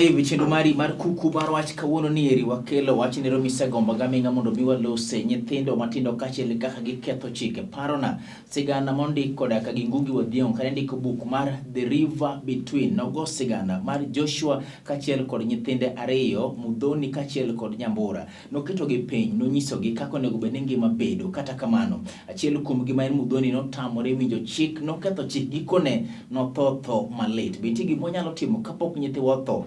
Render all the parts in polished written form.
live chenro mari mar kuku mar wach kawuono ni eri wakelo wach nero misegomba gaminga mondo biwa lose nyithindo matindo kachiel kaka giketho chike. Parona sigana mondi koda ka gingugi wadhiong kane ndiko buk mar The River Between nogo sigana mar Joshua kachiel kod nyithinde ariyo Mudhoni kachiel kod Nyambura noketo gi piny nonyiso gi kako nego bende ngima bedo. Kata kamano achiel kuom gima en Mudhoni notamore winjo chik noketho chik gikone nothotho malit. Biti gimo nyalo timo kapok nyithi watho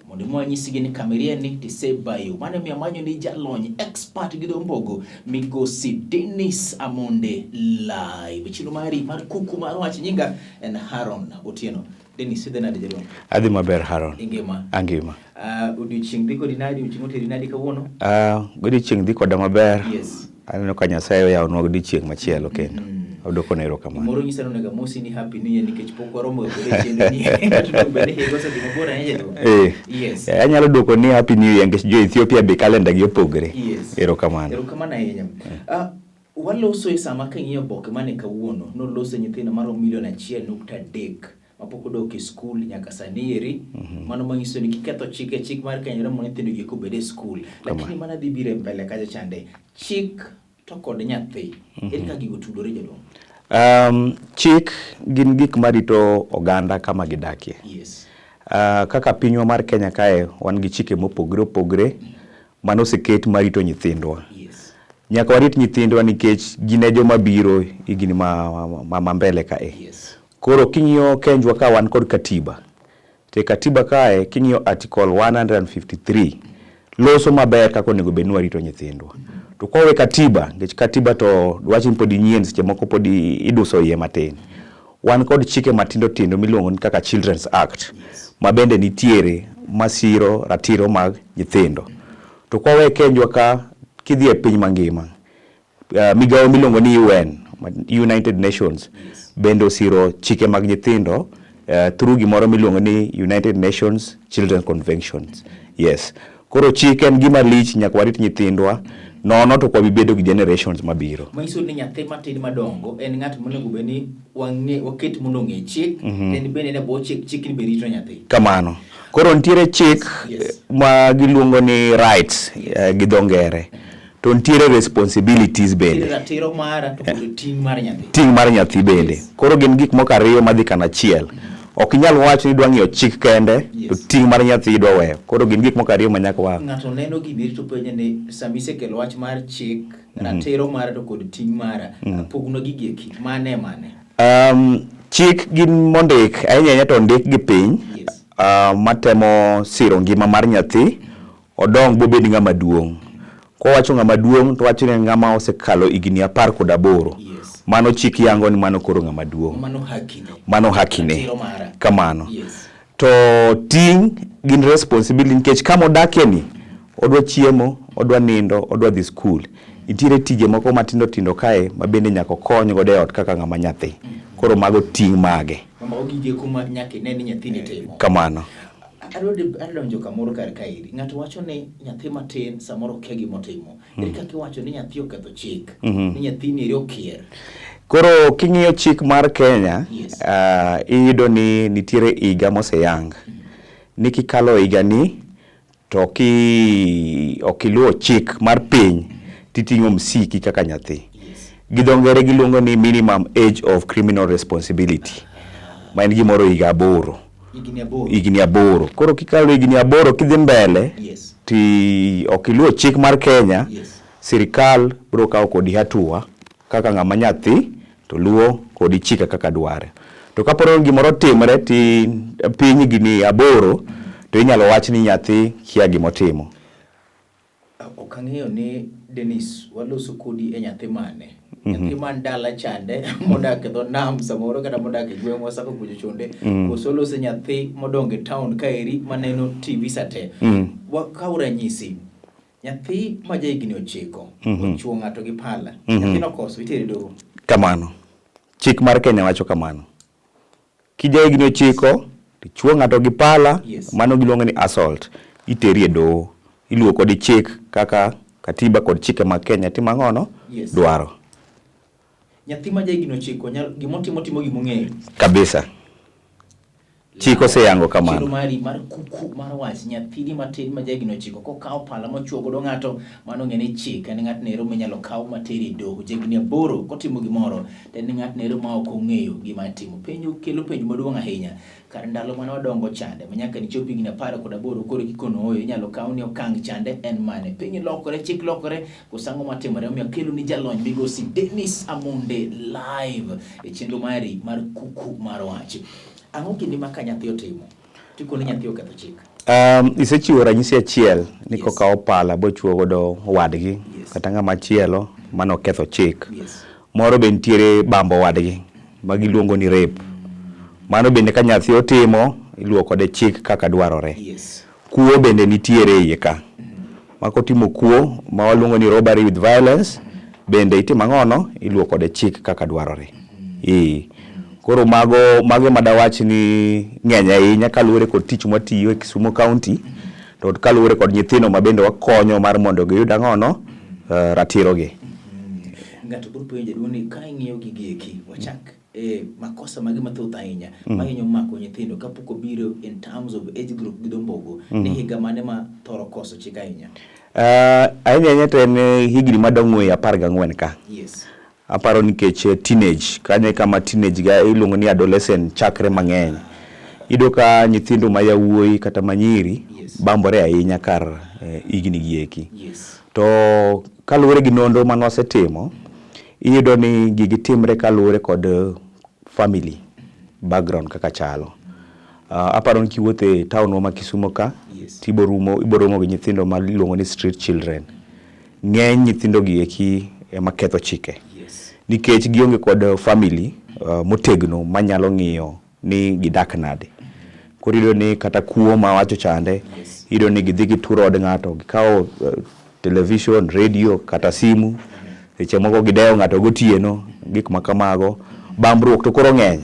mondo mwanyisigi ni kamerieni tisebayo mane miamanyo ni jalony expert gido mbogo migosi Dennis Amonde live chino mari mar kuku mar wach nyinga en Haron Otieno. Dennis sidhe nade jadon? Adhi maber Haron. Ingima? Angima. Odiochieng' dhi kodi nadi? Odiochieng' oteri nadi kawuono? Odiochieng' dhi koda maber. Yes. Aneno ka Nyasaye oyawonwa odiochieng' machielo kendo. Odoko nero kamano. Moro nyisa no nega mosi ni happy new year nikech pok waromo odiochieng' ni. Katudo bende higo sa gima bora nje to. Yes. Anyalo doko ni happy new year nikech jo Ethiopia be calendar gi opogore. Yes. Ero kamano. Ero kamano ahinya. Waloso sama kang'iyo boke mane kawuono noloso nyithindo maro 1.3 mapok odok e skul nyaka sani eri. Mano manyiso ni kiketho chik mar Kenya mo nyithindo gi kobede e skul. Lakini mana dhi bire mbele kaja chande. Chik to kod nyathi. Eri ka gigo tudore jadong? Chik gin gik marito oganda kama gidakie. Yes. Kaka pinywa mar Kenya kae wan gi chike mopogore mano seket marito nyithindwa. Yes. Nyaka warit nyithindwa nikech gine joma biro igini ma mbele kae. Yes. Koro king'iyo Kenjwa ka wan kod katiba. Te katiba kae king'iyo article 153 loso maber kako nego benu warito nyithindwa. To kowe katiba, nikech katiba to dwachim podi nyien seche moko podi iduso iye matin. Wan kod chike matindo tindo miluongo ni kaka Children's Act. Mabende nitiere masiro ratiro mag nyithindo. To kowe Kenjwa ka kidhi e piny mangima. Migawo miluongo ni UN, United Nations. Bende osiro chike mag nyithindo through gimoro miluongo ni United Nations Children's Conventions. Yes. Koro chike en gima lich nyaka warit nyithindwa nono to kwa bibedo gi generations mabiro. Maiso ni nyathi matin madongo en ng'at monego beni waket mondo ng'e chik en bende ne bo chik ni berito nyathi. Kamano. Koro nitiere chik ma giluongo ni rights gi dho ngere. To nitiere responsibilities bende. Ratiro mara to kod ting' mar nyathi. Ting' mar nyathi bende. Koro gin gik moko ariyo madhi kanachiel. Ok inyal wacho ni dwa ng'iyo chik kende to ting' mar nyathi dwa weyo. Koro gin gik moko ariyo manyaka wa. Ng'ato neno gibiri to penjo ni samise kel wach mar chik, ratiro mara to kod ting' mara. Pogno gigieki mane. Chik gin mondik ahinya to ndik gi piny. Matemo siro ngima mar nyathi odong bobed ng'ama duong'. Ko wacho ng'ama duong' to wacho ni ng'ama osekalo igni 18. Mano chik yango ni mano koro ng'ama duong'. Mano hakine. Kamano. To ting' gin responsibility nikech kama odakie ni odwa chiemo, odwa nindo, odwa dhi skul. Nitiere tije moko matindo tindo kae mabende nyaka kony gode ot kaka ng'ama nyathi. Koro mago ting' mage. Mama ogige kuma nyaka ne ni nyathi ni timo. Kamano. Adonjo kamoro kar kairi. Ng'ato wacho ni nyathi matin samoro kia gimotimo. Eri kaka iwacho ni nyathi oketho chik. Ni nyathi ni eri okier. Koro king'iyo chik mar Kenya, iyudo ni nitiere iga moseyang. Ni kikalo iga ni to okiluwo chik mar piny titing'o msiki kaka nyathi. Gidho ngere giluongo ni minimum age of criminal responsibility. Ma en gimoro iga 8. Igni 8. Koro kikalo igni 8 kidhi mbele ti okiluwo chik mar Kenya, sirikal biro kawo kodi hatua kaka ng'ama nyathi to luwo kodi chike kaka dware. To kaporo gimoro timre ti piny igni 8 to inyalo wach ni nyathi kia gimotimo. Okang'eyo ni Dennis waloso kodi e nyathi mane. Nyathi man dala chande modak e dho nam samoro kata modak e gweng' wasako kujo chonde. Koso loso nyathi modonge town kaeri maneno TV sate. Wakaura nyisi. Nyathi maja igni 9 ochuo ng'ato gi pala. Nyathi no koso itere doho. Kamano. Chik mar Kenya wacho kamano. Kija igni 9 tichuo ng'ato gi pala mano giluongo ni assault. Iteri e doho. Iluwo kodi chik kaka katiba kod chike mag Kenya timang'ono dwaro. Nyathi maja igni 9 gimotimo gimong'eyo. Kabisa. chiko seyango kamano. Chenro mari mar kuku mar wach nyathini matin ma jagino chiko kokao pala mochuo godo ng'ato mano ng'ene chik en ng'at nero minyalo kaw materi doho jagni 8 kotimo gimoro en ng'at nero ma ok ong'eyo gima timo. Penjo kelo penjo maduong' ahinya kar ndalo mane wadongo chande manyaka ni chopi higni 18 koro kikono oyo inyalo kaw ni okang chande en mane. Piny lokore chik lokore kosango matimore omiyo kelo ni jalony migosi Dennis Amunde live e chenro mari mar kuku mar wach. Ang'o kinde ma ka nyathi otimo tikone nyathi oketho chik? Isechiwo ranyisi achiel ni kokawo pala bochuo godo wadgi kata ng'ama chielo mano ketho chik. Moro be nitiere bambo wadgi magiluongo ni rape. Mano bende ka nyathi otimo iluwo kode chik kaka dwarore. Kuo bende nitiere iye ka. Makotimo kuo ma waluongo ni robbery with violence bende itimo ang'ono iluwo kode chik kaka dwarore. Koro mago madawach ni ng'eny ahinya kaluwore kod tich mwatiyo e Kisumu County to kaluwore kod nyithindo ma bende wakonyo mar mondo giyud ang'ono ratirogi. Ng'ato biro penjo duoni ka ing'iyo gigieki wachak makosa magi mathoth ahinya mahinyo mako nyithindo kapok obiro in terms of age group gidombogo ni higa mane ma thoro koso chik ahinya? Ahinya to en higni madongo 14 ka. Aparo nikech teenage kanye kama teenage ga iluongo ni adolescent chakre mang'eny. Ido ka nyithindo ma yawuoyi kata manyiri bambore ahinya kar higni gieki. To kaluwore gi nonro mane wasetimo iyudo ni gigi timre kaluwore kod family background kaka chalo. Aparo ni kiwuothe town ma Kisumu ka iboromo gi nyithindo ma iluongo ni street children. Ng'eny nyithindo gieki ema ketho chike. Nikech gionge kod family motegno manyalo ng'iyo ni gidak nade. Koro iyudo ni kata kuo ma wacho chande iyudo ni gidhi gituro od ng'ato gikawo television, radio kata simu seche moko gidewo ng'ato gotieno gik makamago. Bambruok to koro ng'eny.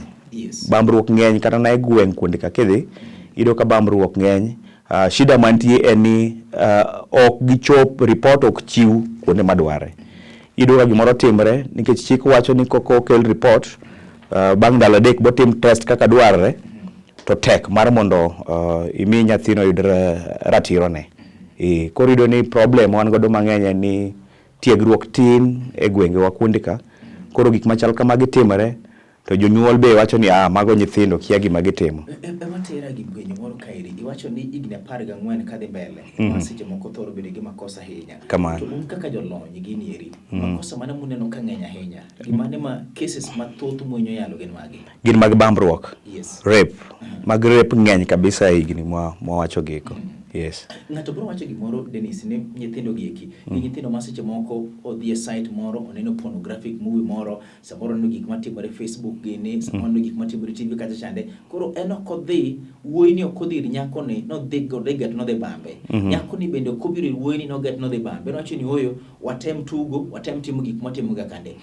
Bambruok ng'eny kata na e gweng' kuonde ka kidhi iyudo ka bambruok ng'eny. Shida mantie en ni ok gichop report ok chiw kuonde madware. Iyudo ka gimoro timre nikech chik wacho ni koko kel report bang' ndalo 3 botim test kaka dwarre to tek mar mondo imi nyathino yud ratirone. Koro iyudo ni problem wan godo mang'eny ni tiegruok tin e gwenge wa kuonde ka. Koro gik machal kamagi timre to jonyuol be wacho ni mago nyithindo kia gima gitimo. Ema tera gi gwenyo moro kairi iwacho ni higni 14 kadhi mbele ma seche moko thoro bedo gi makosa ahinya. To kaka jolony gini eri makosa mane muneno ka ng'eny ahinya gimane ma cases mathoth mwenyo yalo gin magi? Gin mag bambruok, rape. Mag rape ng'eny kabisa higni mwawacho giko. Ng'ato biro wacho gimoro Dennis ni nyithindo gieki ni nyithindo ma seche moko odhi e site moro oneno pornographic movie moro samoro no gik matimore Facebook gini samoro no gik matimore TV kata chande koro en ok odhi wuoyi ni ok odhi nyako ni no dhi get no dhi bambe nyako ni bende ok obiro wuoyi ni no get no dhi bambe no wacho ni oyo watem tugo watem timo gik matimo ga kande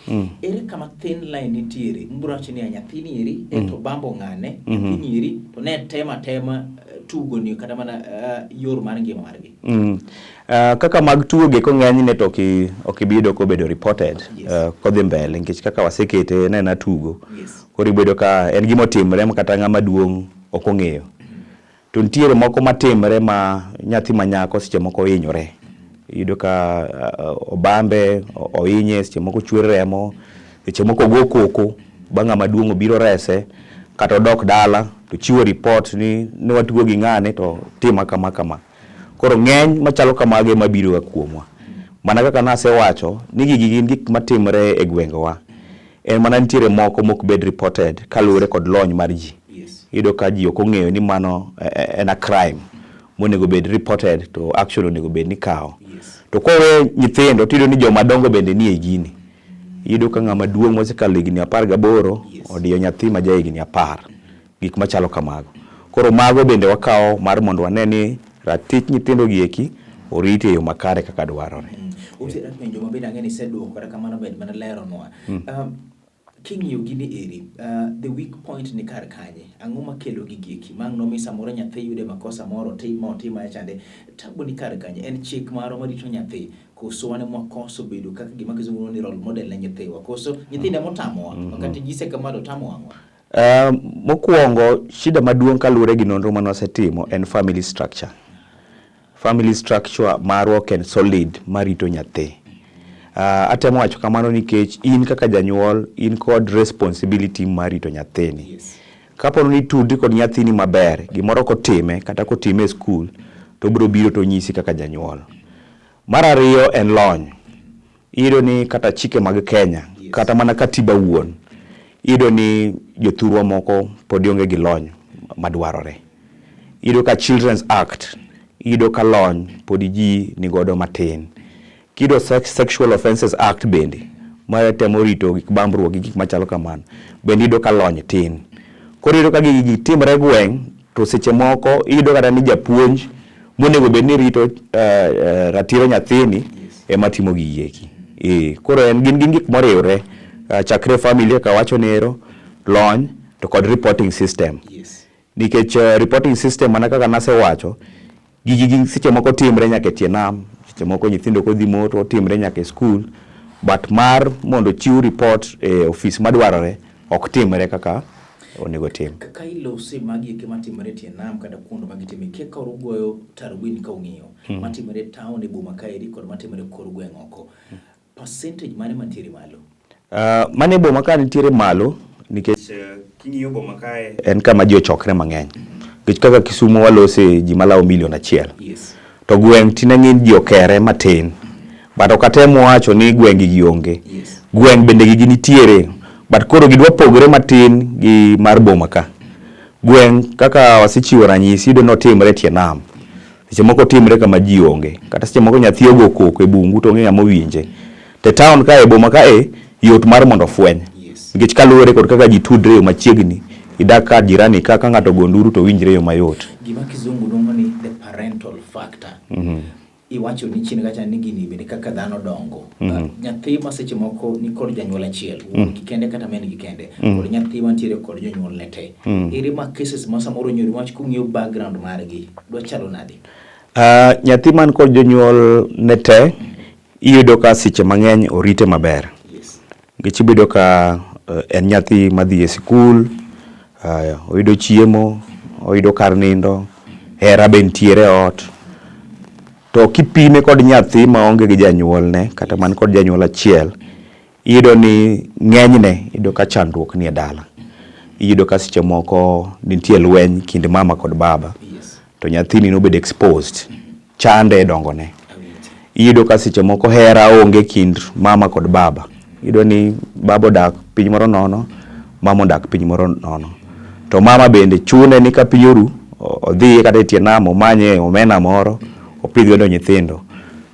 ere kama thin line nitiere mbro wacho ni nyathini eri to bambo ng'ane nyathini eri to ne tema tugo ni kata mana yor mar ngima margi. Kaka mag tugo geko ng'eny ne to okibido ko bedo reported kodhi mbele nikech kaka wasekete na tugo. Koro ibedo ka en gimo timre kata ng'ama duong' ok ong'eyo. To nitiere moko matimre ma nyathi manyako seche moko hinyore. Iyudo ka obambe ohinye seche moko chwer remo seche moko go koko bang' ng'ama duong' obiro rese kata odok dala to chiwo report ni watugo gi ng'ane to tima kama. Koro ng'eny machalo kamage mabiro ga kuomwa. Mana kaka nasewacho ni gigi gin gik matimre e gwengewa. En mana nitiere moko mok bed reported kaluwore kod lony mar ji. Iyudo ka ji ok ong'eyo ni mano en a crime monego bed reported to action onego bed ni kawo. To kowe nyithindo tiyudo ni joma dongo bende nie gini. Iyudo ka ng'ama duong' mosekalo higni 18 odiyo nyathi ma ja higni 10 gik machalo kamago. Koro mago bende wakawo mar mondo wane ni ratich nyithindo gieki orite yo makare kaka dwarore. Usira penjo mabenda ng'eni seduoko kata kamano bed mana lero noa. King'iyo gini eri the weak point ni kar kanye ang'o makelo gigieki mang' nomi samoro nyathi yude makosa moro timo chande tabu ni kar kanye en chik maro marito nyathi koso wane mwakoso bedo kaka gima kizungu ni role model ne nyithiwa koso nyithinde motamowa wakati jise kamado tamowa. Mokwongo shida maduong' kaluwore gi nonro mane wasetimo en family structure. Family structure marwa ok en solid marito nyathi. Atemo wacho kamano nikech in kaka janyuol in kod responsibility marito nyathini. Yes. Kapo ni tudi kod nyathini maber, gimoro kotime kata kotime e skul, to biro biro to nyisi kaka janyuol. Mar ariyo en lony. Iyudo ni kata chike mag Kenya, yes, kata mana katiba wuon, iyudo ni jothurwa moko pod onge gi lony madwarore. Iyudo ka Children's Act, iyudo ka lony pod ji ni godo matin. Kido Sexual Offences Act bende, ma temo rito gik bambruok gi gik machalo kamano, bende iyudo ka lony tin. Koro iyudo ka gigi timre gweng', to seche moko iyudo kata ni japuonj monego bed ni rito ratiro nyathini, yes, ema timo gigi. Koro en gin gik moriwre, chakre family ka wacho nero, lony to kod reporting system. yes, Nikech reporting system mana kaka nasewacho, gigi seche moko timre nyaka tie nam, seche moko nyithindo kodhi moto timre nyaka e school, but mar mondo chiw report e office madwarore ok timre kaka onego tim. Ka ilose magi ke matimore tie nam kada kuondo magitime ke ka rugoyo tarubini ka ung'iyo matimore town e boma kaeri kod matimore kor gweng' oko. Percentage mane mantiere malo? Mane boma ka nitiere malo nikech king'iyo boma kae en kama ji ochokre mang'eny. Nikech kaka Kisumu walose ji malawo 1 million. Yes. To gweng' tine ng'eny ji okere matin. But okatemo wacho ni gweng' gi onge. Yes. Gweng' bende gigi nitiere. But koro gidwa pogore matin gi mar boma ka. Gweng' kaka wasechiwo ranyisi iyudo notimre tie nam. Seche moko timre kama ji onge. Kata seche moko nyathi ogo koko e bungu to ng'e mowinje. Te town ka e boma ka yot mar mondo fweny. Yes. Nikech kaluwore kod kaka ji tudre yo machiegni, idak ka jirani ka ng'ato gonduru to winjre yo mayot. Gima kizungu dongo ni the parental factor. Iwacho ni chien gacha ni gini bende kaka dhano dongo. Nyathi ma seche moko ni kod janyuol achiel, kikende kata men gikende. Kod nyathi mantiere kod jonyuol ne te. Ere ma cases ma samoro nyori wach kung'iyo background margi, dwa chalo nade? Nyathi man kod jonyuol ne te, iyudo ka seche mang'eny orite maber. Yes. Nikech ibedo ka en nyathi madhi e sikul, oyudo chiemo, oyudo kar nindo, hera be nitiere ot. To kipime kod nyathi maonge gi janyuolne kata man kod janyuol achiel, iyudo ni ng'enyne iyudo ka chandruok ni e dala. Iyudo ka seche moko nitie lweny kind mama kod baba. Yes. To nyathini nobedo exposed, chande e dongone. Iyudo ka seche moko hera onge kind mama kod baba. Iyudo ni baba odak piny moro nono, mama odak piny moro nono. To mama bende chune ni ka piny oru, odhi kata e tie nam omanye omena moro, opidh godo nyithindo.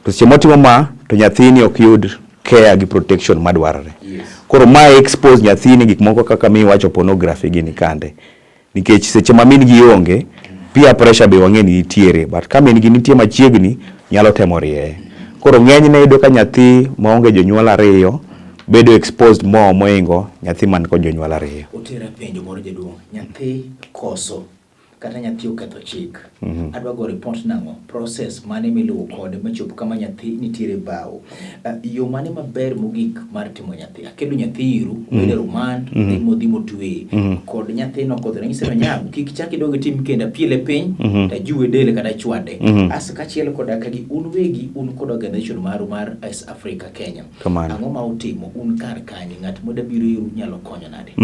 To seche motimo ma, to nyathini ok yud care gi protection madwarore. Yes. Koro ma expose nyathini gik moko kaka miwacho pornography gini kande. Nikech seche ma min gi onge, peer pressure be wang'e ni nitiere, but ka min gi nitie machiegni, nyalo temo rie. Koro ng'enyne iyudo ka nyathi maonge jonyuol ariyo bedo exposed moingo nyathi man kod jonyuol ariyo. Otera penjo moro jaduong', nyathi koso kata nyathi oketho chik. Adwa go report nang'o process mane miluwo kode machopo kama nyathi nitiere bao. Yo mane maber mogik mar timo nyathi. Akelo nyathi iru, bede remand, dhi motwe. Kod nyathi no kodho ranyisi no nyago, kik chak idog tim kenda piele piny, ta juwe dele kata chwade. As kachiel koda kagi un wegi un kod organization maru mar Ice Africa Kenya. Ang'o ma utimo un kar kanyi ng'at moda biro iru nyalo konyo nade?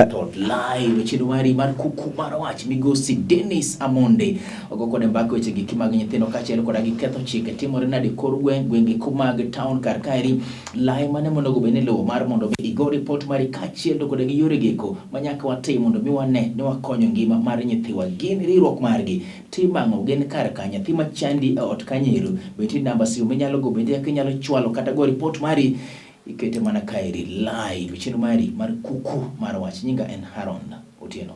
Thought live chino mari mar Kuku Mar Wach migosi Dennis Amonde ogo kode mbako weche giki mag nyithindo kachiel koda gi ketho chike timore nade kor gwenge kumag town kar kaeri lai mane mondo bene lo mar mondo igo report mari kachiel to koda gi yore geko manyaka watim mondo mi wane ne wakonyo ngima mar nyithiwa gin riwruok margi timang'o gen kar ka nyathi machandi e ot kanyiru beti namba simu minyalo go bende kinyalo chwalo kata go report mari ikete mana kaeri live chino mari mar Kuku Mar Wach. Nyinga en Haron Otieno.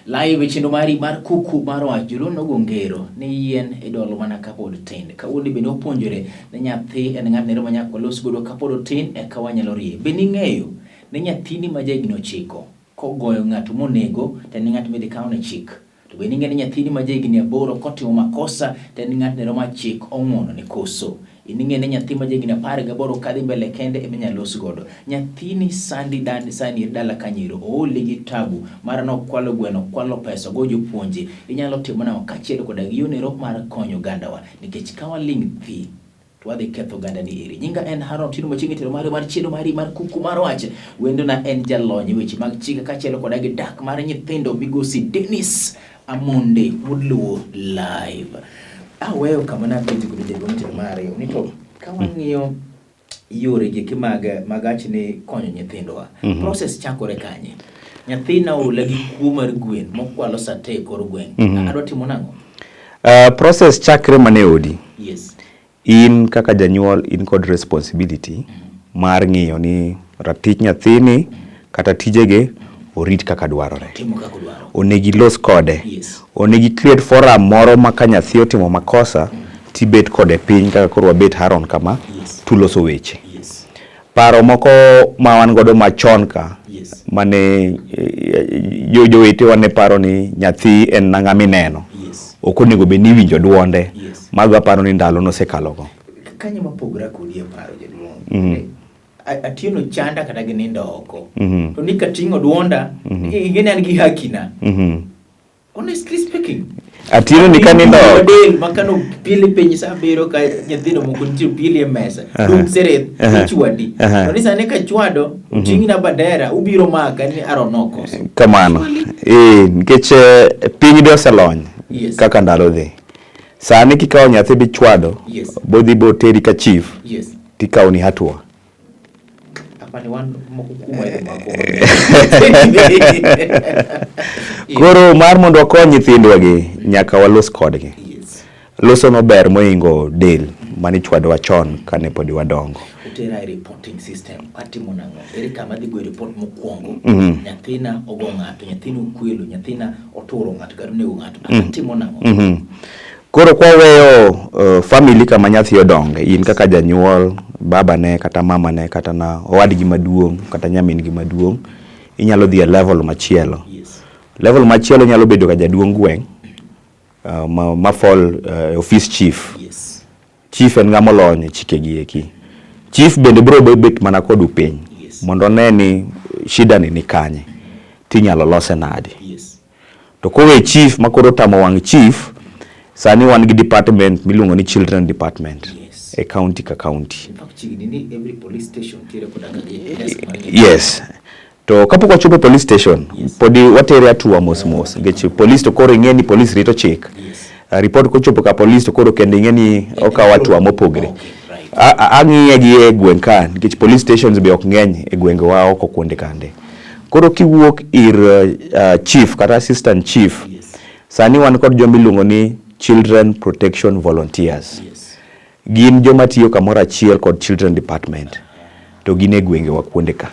Live chino mari mar Kuku Mar Wach julono gongero ni yien idolo mana kapod tin. Kawuono bende opuonjore ne nyathi en ng'at nero manyako los godo kapod tin e kawanyalo rie. Bende ng'eyo ne nyathini ma jahigni 9 kogoyo ng'ato monego to en ng'at midhi kaw ne chik. To bende ing'e ni nyathini ma jahigni 8 kotimo makosa to en ng'at nero ma chik ong'uono ni koso. Ing'e ni nyathi ma jahigni 18 kadhi mbele kende ema inyalo los godo. Nyathini sani dala kanyiro oole gi tabu mar nokwalo gweno, kwalo pesa, go jopuonje. Inyalo timo nang'o kachiel koda gi yonero mar konyo ogandawa, nikech ka waling' thi to wadhi ketho oganda ni eri. Nyinga en Haron Tino machiegni tero mar Chenro mar Kuku Mar Wach. Wendo na en jalony weche mag chike kachiel koda gi dak mar nyithindo migosi Dennis Amonde Mudluo live. Aweyo kama na piti kudide gomtiro mare. Unito kama ng'iyo yore giki magach ni konyo nyithindowa. Process chakore kanye. Nyathina ola gi kuo mar gwen mokwalo sate kor gweng. Adwa timo nang'o? Process chakre mane odi. Yes. In kaka janyuol in kod responsibility mar ng'iyo ni ratich nyathini kata tijege orit kaka dwarore. Onegi los kode. Yes. Onegi create forum moro maka nyathi otimo makosa tibet kode piny kaka koro wabet Haron kama. Yes. Tuloso weche. Yes. Paro moko ma wan godo machon ka. Yes. Mane jowete wane paro ni nyathi en nang'a mineno. Yes. Ok onego bed ni winjo duonde. Yes. Mago paro ni ndalo nosekalogo. Kanye mapogra kodi e paro jaduong'. Atieno chanda kata ginindo oko. To ni kating'o duonda, ingene an gi hakina. Honestly speaking. Atieno ni kanindo del makano pili penyi sa biro ka nyithindo moko nitie pili e mesa. Dum seret chwadi. To ni sane ka chwado, utingi na bandera, ubiro maka ni aronoko. Kamano. Nikech piny do oselony. Yes. Kaka ndalo dhi. Sani kikawo nyathi bi chwado, yes. Bodhi bo teri ka chief. Yes. Tikawo ni hatua. Koro mar mondo wakony nyithindwa gi nyaka walos kodgi. Yes. Loso maber moingo del mani chwado wachon kane podi wadongo. Utera reporting system patimo nang'o. Ere kama dhi go report mokwongo. Nyathina ogo ng'ato, nyathina okwelo, nyathina oturo ng'ato, kata nego ng'ato. Patimo nang'o. Koro kwa weyo family kama nyathi odonge, in kaka janyuol, baba ne kata mama ne kata na owadgi maduong' kata nyamin gi maduong', inyalo dhi a level machielo. Yes. Level machielo nyalo bedo ka jaduong' gweng' ma fall office chief. Yes. Chief en ng'ama olony chike gi eki. Chief bende bro bet mana kod upeny. Yes. Mondo ne ni shida ni kanye. Tinyalo lose nade. Yes. To kowe chief makoro tamo wang' chief, sani wan gi department miluongo ni children department. Yes. E county ka county. In fact, every police station tire kodaka gi. Yes. To kapok wachopo police station, yes. Podi watere atua mos. Ngech police to koro ing'e ni police rito chik. Yes. Report kochopo ka police to koro kende ing'e ni okawo atua mopogre. Okay, right. Ang'iye gi e gweng' ka, ngech police stations be ok ng'eny e gwenge wa oko kuonde kande. Koro kiwuok ir chief kata assistant chief, yes. Sani wan kod joma iluongo ni children protection volunteers. Yes. Gin joma tiyo kamoro achiel kod children department. To gin e gwenge wa kuonde ka.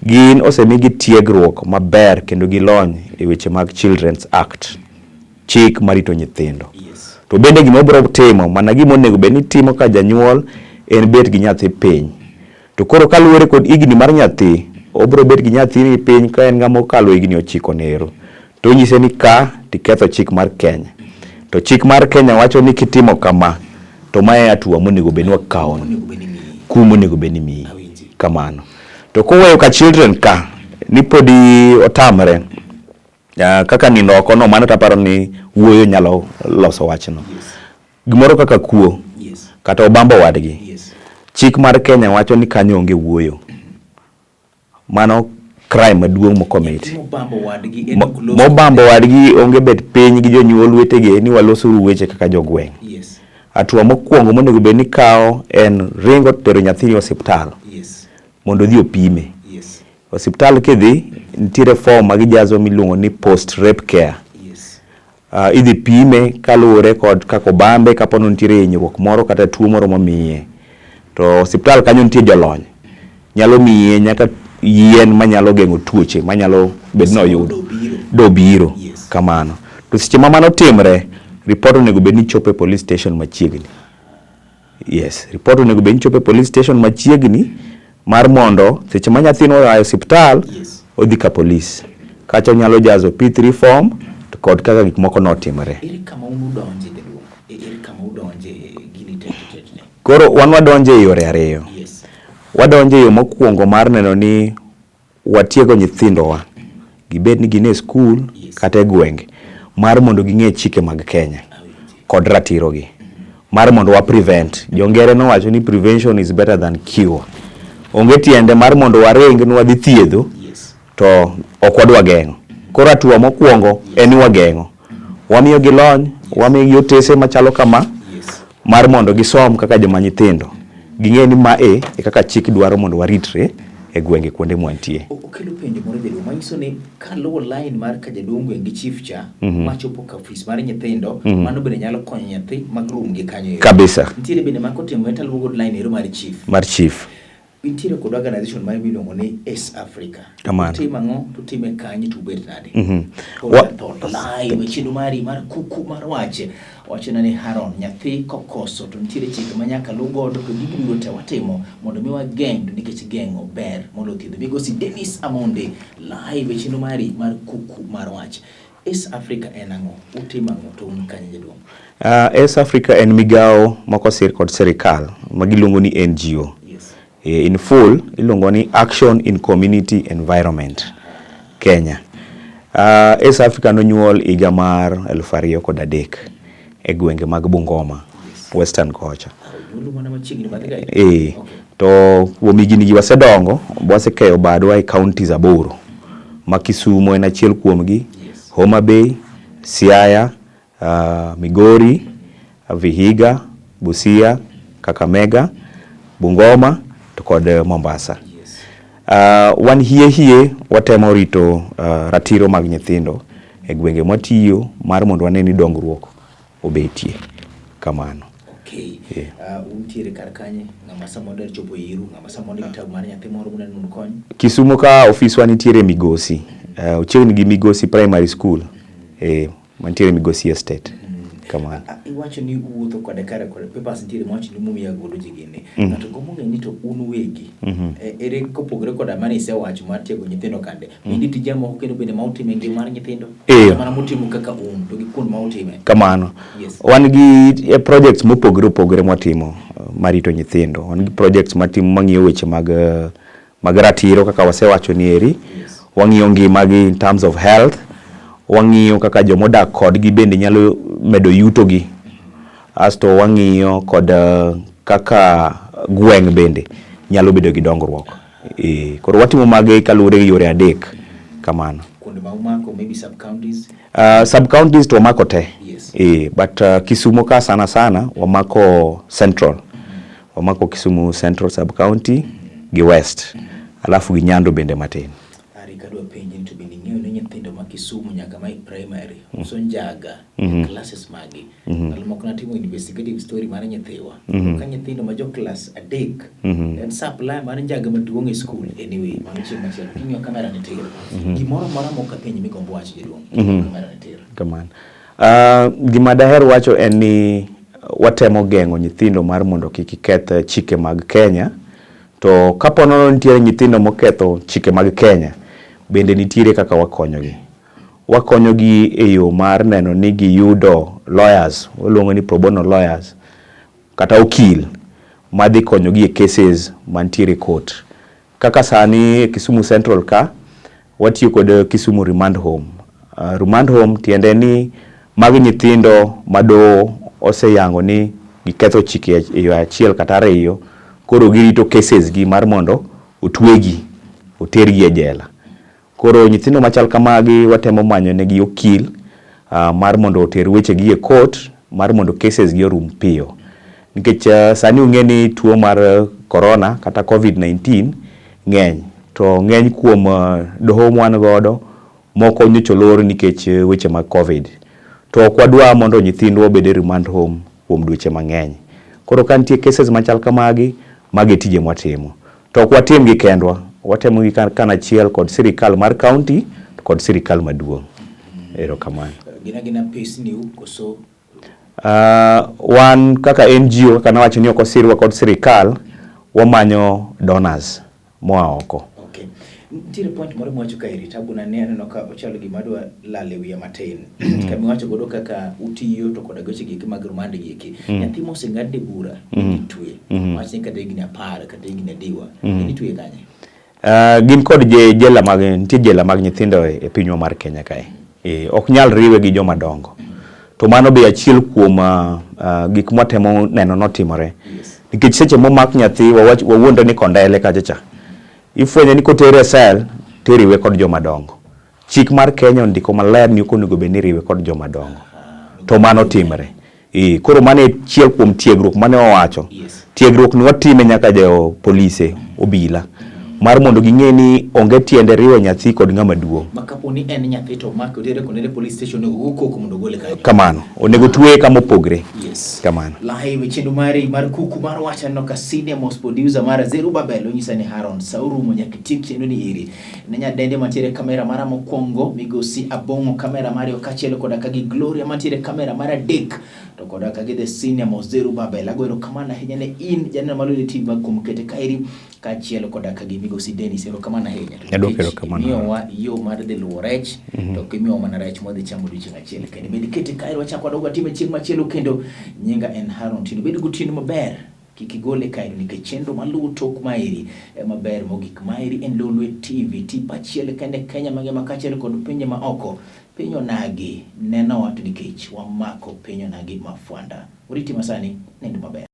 Gin osemigi tiegruok maber kendo gilony e weche mag Children's Act. Chik marito nyithindo. Yes. To bende gima obro timo, mana gima onego bed ni timo ka janyuol en bet gi nyathi piny. To koro kaluwore kod igni mar nyathi, obro bet gi nyathi ni piny ka en ng'ama okalo igni 9 nero. To nyise ni ka tiketho chik mar Kenya. To chik mar Kenya wacho ni kitimo kama, to mae atua monego bed ni wakawo. Kumo onego bed ni miyi. Kamano. To koweyo ka children ka, ni podi otamre. Kaka nindo oko no, mano taparo ni wuoyo nyalo loso wachno. Yes. Gimoro kaka kuo. Yes. Kata obambo wadgi. Yes. Chik mar Kenya wacho ni kanyo onge wuoyo. Mano crime maduong' mokomiti. Mobambo wadgi onge bet piny gi jonyuol wetege ni waloso weche kaka jogweng'. Yes. Atua mokwongo monego bed ni kawo en ringo tero nyathi osiptal. Yes. Mondo dhi opime. Yes. Osiptal kidhi nitiere form magijazo miluongo ni post rape care. Yes. Idhi pime kaluwore kod kako bambe kapono nitiere hinyruok moro kata tuo moro mamiye. To osiptal kanyo nitie jolony. Nyalo miye nyaka yien manyalo geng'o tuoche manyalo bed no yudo. Do biro. Yes. Kamano. To seche ma mano timre, report onego bed ni chopo e police station machiegni. Yes, report onego bed ni chopo e police station machiegni mar mondo seche ma nyathino oa e osiptal, yes. odhi ka police. Kacha nyalo jazo P3 form to kod kaka gik moko notimore. Ere kama udonje jaduong'? Ere kama udonje gini tete? Koro wan wadonje e yore ariyo. Yes. Wadonje e yo mokwongo mar neno ni watiego nyithindowa gibed ni gine school kata e gwenge mar mondo ging'e chike mag Kenya kod ratirogi mar mondo wa prevent. Jongere nowacho ni prevention is better than cure. Onge tiende mar mondo waring ni wadhi thiedho to ok wadwa geng'o. Koro atua mokwongo en wageng'o. Wamiyo gi lony, wamiyo gi otese machalo kama mar mondo gisom kaka joma nyithindo. Ging'e ni ma e kaka chik dwaro mondo waritre e gwenge kuonde mwantie. Okelo penjo moro jaduong' manyiso ni kaluwo line mar ka jaduong' gi chief cha machopo ka ofis mar nyithindo mano bende nyalo konyo nyathi mag room gi kanyo. Kabisa. Nitiere bende makotimo metal luwo line ero mar chief. Mar chief. Nitiere kod organization mar miluongo ni East Africa. Kamano. Time ang'o to time kanyo to bet nade. Live chenro mari mar Kuku Mar Wach wachona ni Haron nyathi kokoso to nitiere chike manyaka luw godo to gibiro te watimo mondo mi wageng' nikech geng'o ber mondo thiedho. Migosi Dennis Amonde live chenro mari mar Kuku Mar Wach. East Africa en ang'o? Utimo ang'o to un kanyo jaduong'? East Africa en migao mokosir kod serikal magiluongo ni NGO. In full iluongo ni Action in Community Environment Kenya. East Africa nonyuol higa mar 2003 e gwenge mag Bungoma, Western kocha. To kuom higni gi wasedongo wasekeyo badwa e counties aboro ma Kisumu en achiel kuomgi, Homa Bay, Siaya, Migori, Vihiga, Busia, Kakamega, Bungoma kod Mombasa. Wan hie watemo rito ratiro mag nyithindo e gwenge matiyo mar mondo wane ni dongruok obetie kamano. Okay. Untiere kar kanye ng'ama samondo chopo yiru ng'ama samondo kitabu mar nyathi moro muneno nun kony. Kisumu ka office wan nitiere Migosi. Uchiegni gi Migosi Primary School. Mantiere Migosi Estate. Kamano. Iwacho ni uwuotho kode kare kode papers nitiere mwacho ni mumiya godo jigene. Ng'ato gomonge ni to un wegi. Ere kopogore koda mane isewacho mar tiego nyithindo kande. Bende tije moko kendo bende ma utime ngima mar nyithindo. Mana mutimo kaka un to gi kuond ma utime. Kamano. Wan gi projects mopogore mwatimo marito nyithindo. Wan gi projects matimo mang'iyo weche mag ratiro kaka wasewacho ni eri. Wang'iyo ngimagi in terms of health. Wang'iyo kaka jomodak kodgi bende nyalo medo yuto gi. Asto wang'iyo kod kaka gweng' bende nyalo bedo gi dongruok. Koro watimo mage kaluwore gi yore adek kamano. Kuonde ma umako maybe sub counties? Sub counties to wamako te. But Kisumu ka sana wamako central. Wamako Kisumu Central Sub County gi West. Alafu gi Nyando bende matin. Kadwa penje to bende ng'eyo ni nyithindo ma Kisumu nyaka mai primary uso njaga classes magi almoko natimo investigative story mar nyithiwa ka nyithindo ma jo class adek and supply mar njaga maduong' e school anyway mano chieng' machielo kinyo kamera ne tero gimoro moro moka penje migombo wach jaduong' kamera ne tero kamano. Gima daher wacho en ni watemo geng'o nyithindo mar mondo kik keth chike mag Kenya to kapono nitiere nyithindo moketho chike mag Kenya bende nitiere kaka wakonyogi e yo mar neno ni giyudo lawyers, waluongo ni pro bono lawyers kata okil madhi konyogi e cases mantiere court. Kaka sani Kisumu Central ka watiyo kod Kisumu Remand Home. Remand Home tiende ni mag nyithindo mado oseyango ni giketho chike e yo achiel kata ariyo, koro girito cases gi mar mondo otwegi, otergi e jela. Koro nyithindo machal kamagi watemo manyo negi okil mar mondo oter weche gi e court mar mondo cases gi orum piyo. Nikech sani ung'eni tuo mar corona kata COVID-19 ng'eny. To ng'eny kuom doho mwan godo moko nyocho lor nikech weche mag COVID. To ok wadwa mondo nyithindwa obed e remand home kuom dweche mang'eny. Koro ka nitie cases machal kamagi mage tije mwatimo. To ok watim gi kendwa. Watemo gi kanachiel kod sirikal mar county kod sirikal maduong'. Erokamano. Gina pesa ni ukoso wan kaka NGO kaka nawacho ni ok osirwa kod sirikal wamanyo donors moa oko. Okay. Tire point moro mwacho kairi tabu na neno ka ochalo gimadwa lale wiya matin. Kami wacho godo kaka utiyo to koda goche giki mag rumande giki. Nyathi moseng'adne bura itwe. Wach ni kata higni 10 kata higni 10 itwe kanye. Gin kod jela mag nitie jela mag nyithindo e pinywa mar Kenya kae. Ok nyal riwe gi joma dongo. To mano be achiel kuom gik mwatemo neno notimore. Nikech seche momak nyathi wawuondo ni kondele kachacha. Ifwenyo ni kotere sel teriwe kod joma dongo. Chik mar Kenya ndiko maler ni okonego bed ni riwe kod joma dongo. To mano timre. Koro mane achiel kuom tiegruok mane owacho. Tiegruok ni watime nyaka jo polise obila. Mar mondo ging'e ni onge tiende riwe nyathi kod ng'ama duong'. Makaponi en nyathi to mak otere konere police station koko mondo gole kanyo. Kamano, onego tuwe kama opogre. Yes. Kamano. Live chenro mar Kuku Mar Wach no ka senior most producer mar Zerubabel onyisa ni Haron Sauru monyakitiek chenro ni iri. Nenya dende mantiere kamera mara mokwongo migosi Abongo kamera mari okachielo koda kagi Gloria mantiere kamera mara adek to koda kagi the senior most Zerubabel agwero kamana hinya ne in janena Lolwe TV kumkete kairi kachielo koda kagi migosi Dennis kamana hinya. Edokero kamana. Miyowa yo mar de luwo rech to kimiyo mana rech modhi chamo dichieng' achiel kendo bed kete kairi wachako dogo time chieng' machielo kendo nyinga en Haron Tino bed gutino maber kikigole kairi nikech chenro maluwo tok mairi maber mogik mairi en Lolwe TV tipo achiel kende Kenya mangima kachiel kod pinje ma oko pinyo nagi neno watu nikech wamako pinyo nagi mafwanda uriti masani nendo maber.